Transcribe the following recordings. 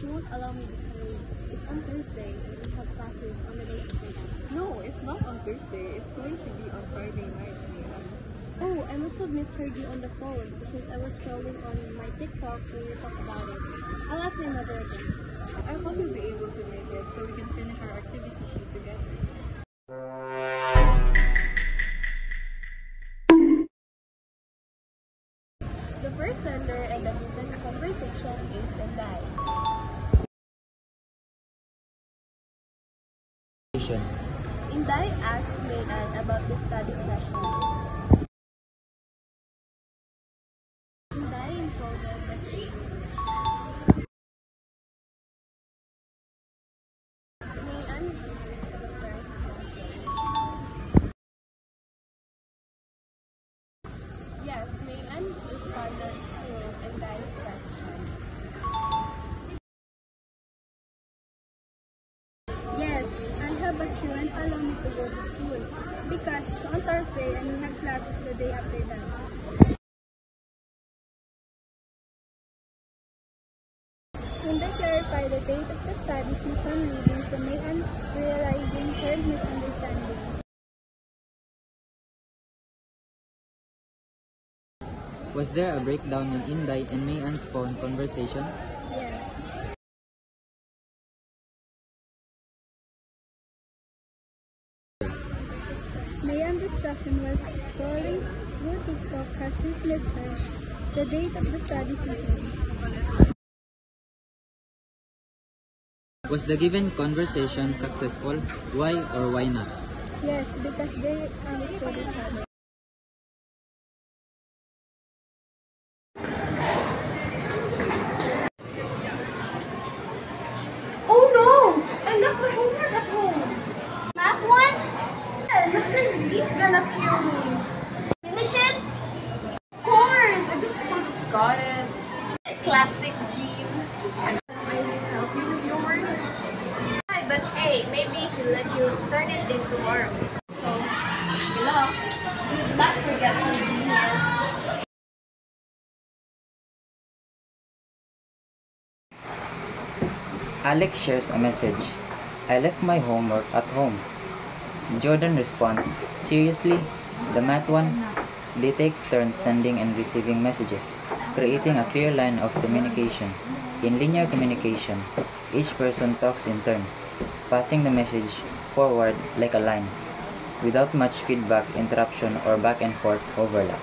she won't allow me because it's on Thursday and we have classes on the day after that. No, it's not on Thursday. It's going to be on Friday night, Mayan. Oh, I must have misheard you on the phone because I was scrolling on my TikTok when you talked about it. I'll ask my mother again. I hope you'll be able to make it so we can finish our activity sheet together. The first sender and the given conversation is Inday. Inday asked Mayan about the study session. Inday encoded the statement. Mayan received the first message. Yes, Mayan responded to Inday's question. Yes, I have, but she won't allow me to go to school because it's on Thursday and we have classes the day after that. When they clarified the date of the study season leading to Mayan realizing her misunderstanding. Was there a breakdown in Inday and Mayan's phone conversation? Yes. Mayan's distraction was scrolling through TikTok has misled her the date of the study season. Was the given conversation successful? Why or why not? Yes, because they understood each other. Oh no! I left my homework at home! Math one? Yeah, Mr. Lee's gonna kill me. Finish it? Of course! I just forgot it. Classic Jean. I can help you with yours. Hi, but hey, maybe he'll let you turn it in tomorrow. So, wish me luck. Good luck, forgetful genius. Alex shares a message. I left my homework at home. Jordan responds, seriously? The math one? They take turns sending and receiving messages, creating a clear line of communication. In linear communication, each person talks in turn, passing the message forward like a line, without much feedback, interruption, or back and forth overlap.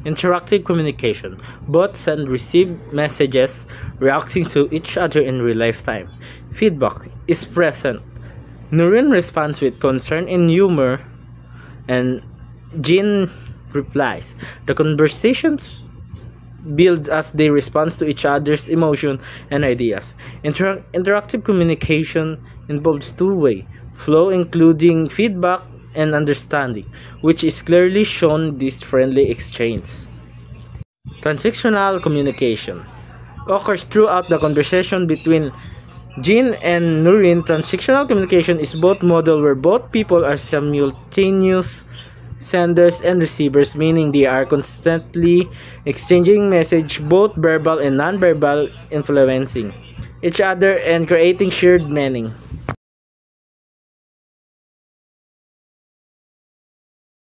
Interactive communication. Both send and receive messages, reacting to each other in real life time. Feedback is present. Nurin responds with concern and humor, and Jean replies. The conversations build as they respond to each other's emotion and ideas. Interactive communication involves two-way flow, including feedback and understanding, which is clearly shown in this friendly exchange. Transactional communication occurs throughout the conversation between Jean and Nurin. Transactional communication is both model where both people are simultaneous senders and receivers, meaning they are constantly exchanging message, both verbal and non-verbal, influencing each other and creating shared meaning.